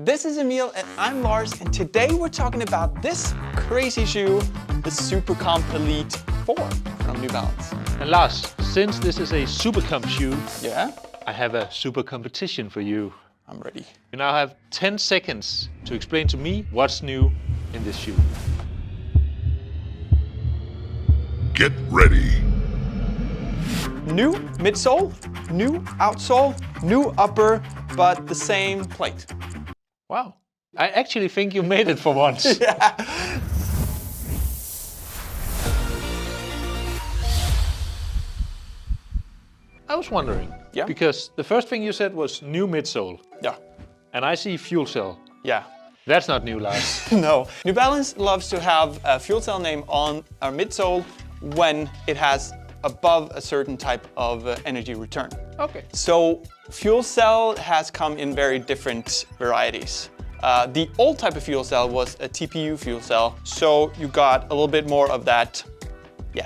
This is Emil and I'm Lars, and today we're talking about this crazy shoe, the Supercomp Elite 4 from New Balance. And Lars, since this is a Supercomp shoe, Yeah? I have a super competition for you. I'm ready. You now have 10 seconds to explain to me what's new in this shoe. Get ready. New midsole, new outsole, new upper, but the same plate. Wow. I actually think you made it for once. Yeah. I was wondering, Yeah? because the first thing you said was new midsole, Yeah. and I see fuel cell. Yeah. That's not new, Lars. No. New Balance loves to have a fuel cell name on our midsole when it has above a certain type of energy return. Okay. So fuel cell has come in very different varieties. The old type of fuel cell was a TPU fuel cell, so you got a little bit more of that,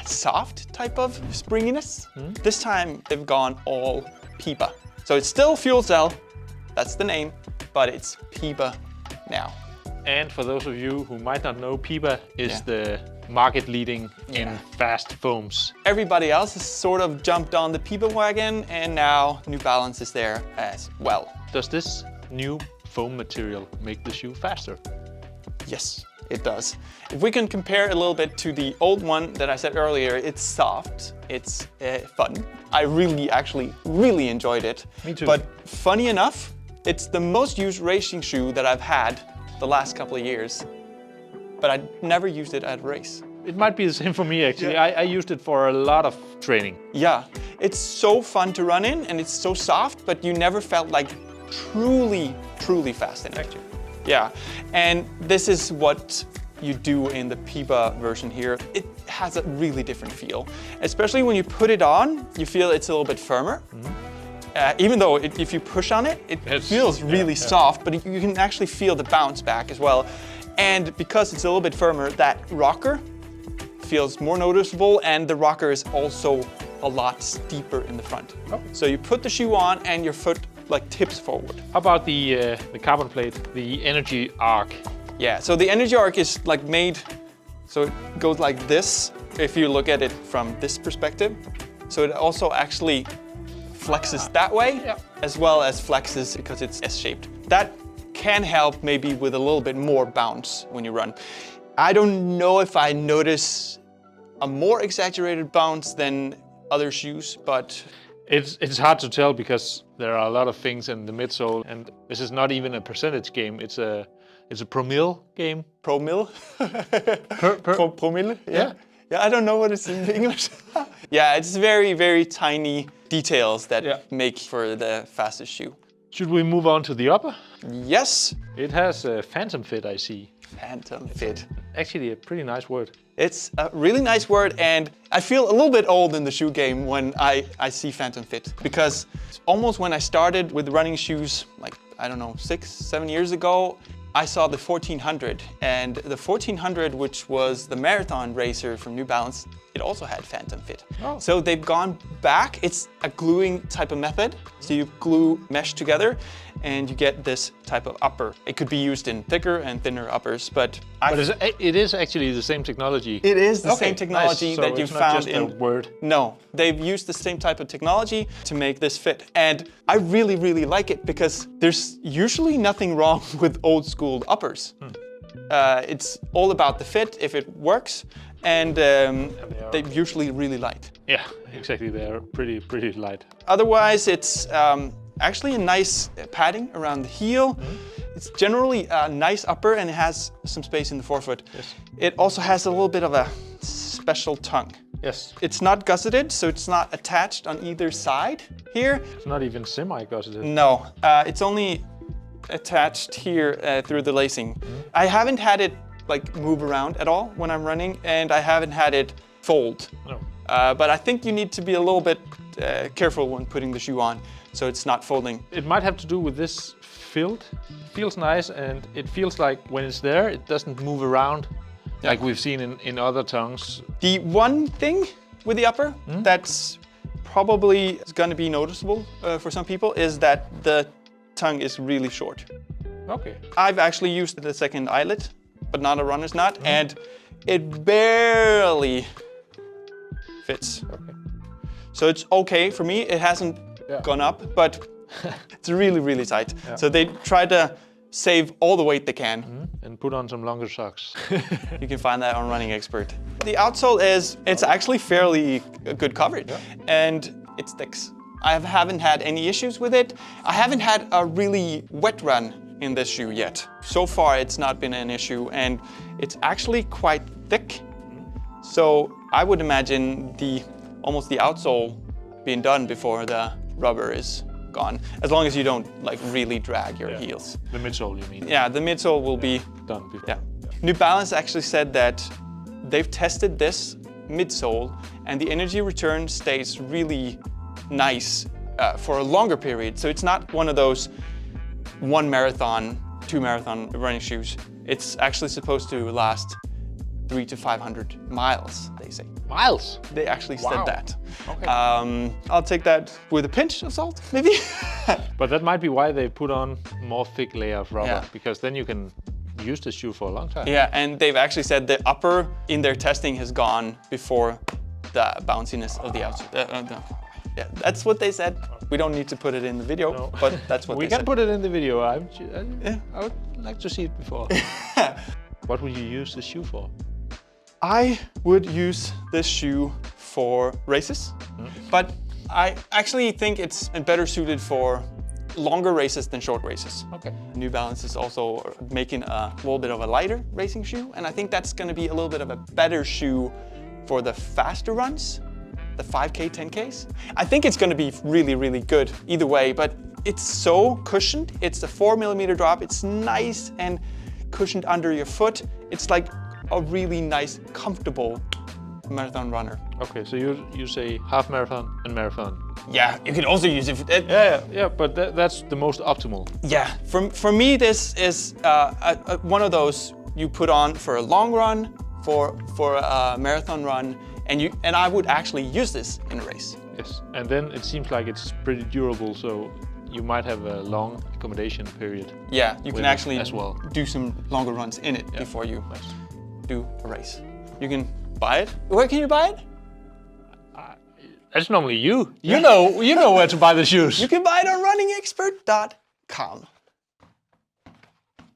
soft type of springiness. This time they've gone all PEBA. So it's still fuel cell, that's the name, but it's PEBA now. And for those of you who might not know, PEBA is the market leading in fast foams. Everybody else has sort of jumped on the PEBA wagon, and now New Balance is there as well. Does this new foam material make the shoe faster? Yes, it does. If we can compare a little bit to the old one that I said earlier, it's soft, it's fun. I really enjoyed it. Me too. But funny enough, it's the most used racing shoe that I've had the last couple of years, but I never used it at a race. It might be the same for me, actually. Yeah. I used it for a lot of training. Yeah, it's so fun to run in and it's so soft, but you never felt like truly fast in it. Actually. Yeah, and this is what you do in the PEBA version here. It has a really different feel. Especially when you put it on, you feel it's a little bit firmer. Even though if you push on it, it feels really soft, but you can actually feel the bounce back as well. And because it's a little bit firmer, that rocker feels more noticeable, and the rocker is also a lot steeper in the front. So you put the shoe on and your foot like tips forward. How about the carbon plate, the energy arc? Yeah, so the energy arc is like made, so it goes like this if you look at it from this perspective. So it also actually flexes that way, as well as flexes because it's S-shaped. That can help maybe with a little bit more bounce when you run. I don't know if I notice a more exaggerated bounce than other shoes, but It's hard to tell because there are a lot of things in the midsole, and this is not even a percentage game. It's a promille game. promille? Promille? Yeah. Yeah, I don't know what it's in English. Yeah, it's very tiny details that make for the fastest shoe. Should we move on to the upper? Yes. It has a phantom fit, I see. Phantom fit. Actually, a pretty nice word. It's a really nice word, and I feel a little bit old in the shoe game when I see phantom fit, because almost when I started with running shoes, like, I don't know, 6-7 years ago, I saw the 1400, and the 1400, which was the marathon racer from New Balance, it also had phantom fit. Oh. So they've gone back. It's a gluing type of method. So you glue mesh together and you get this type of upper. It could be used in thicker and thinner uppers, but it is actually the same technology. it is the same technology nice. that So you it's not found just in a word. No, they've used the same type of technology to make this fit. And I really like it because there's usually nothing wrong with old school uppers. It's all about the fit, if it works, and they're usually really light. Yeah, exactly. They're pretty light. Otherwise, it's actually a nice padding around the heel. It's generally a nice upper, and it has some space in the forefoot. Yes. It also has a little bit of a special tongue. Yes. It's not gusseted, so it's not attached on either side here. It's not even semi-gusseted. No, it's only attached here through the lacing. I haven't had it like move around at all when I'm running, and I haven't had it fold. No. But I think you need to be a little bit careful when putting the shoe on, so it's not folding. It might have to do with this field. It feels nice, and it feels like when it's there, it doesn't move around like we've seen in other tongues. The one thing with the upper that's probably going to be noticeable for some people is that the tongue is really short. Okay. I've actually used the second eyelet, but not a runner's nut, and it barely fits. Okay. So it's okay for me. It hasn't gone up, but it's really, really tight. Yeah. So they try to save all the weight they can. And put on some longer socks. You can find that on RunningXpert. The outsole it's actually fairly good coverage, and it sticks. I haven't had any issues with it. I haven't had a really wet run in this shoe yet. So far, it's not been an issue, and it's actually quite thick. So I would imagine almost the outsole being done before the rubber is gone, as long as you don't like really drag your heels. The midsole, you mean? Yeah, the midsole will be done before. Yeah. New Balance actually said that they've tested this midsole, and the energy return stays really nice for a longer period. So it's not one of those 1 marathon, 2 marathon running shoes. It's actually supposed to last 300 to 500 miles, they say. Miles? They actually said that. Okay. I'll take that with a pinch of salt, maybe. But that might be why they put on more thick layer of rubber, Yeah. because then you can use the shoe for a long time. Yeah, and they've actually said the upper in their testing has gone before the bounciness of the outsole. Yeah, that's what they said. We don't need to put it in the video, but that's what we they can said. put it in the video. I would like to see it before. What would you use the shoe for? I would use this shoe for races, but I actually think it's better suited for longer races than short races. Okay. New Balance is also making a little bit of a lighter racing shoe, and I think that's going to be a little bit of a better shoe for the faster runs, the 5K, 10Ks. I think it's going to be really, really good either way, but it's so cushioned. It's a 4mm drop. It's nice and cushioned under your foot. It's like a really nice, comfortable marathon runner. Okay, so you say half marathon and marathon. Yeah, you can also use it. Yeah, but that's the most optimal. Yeah, for me, this is one of those you put on for a long run, for a marathon run, and I would actually use this in a race. Yes, and then it seems like it's pretty durable, so you might have a long accommodation period. Yeah, you can actually as well do some longer runs in it before you do a race. You can buy it. Where can you buy it? That's normally you. You know where to buy the shoes. You can buy it on RunningXpert.com.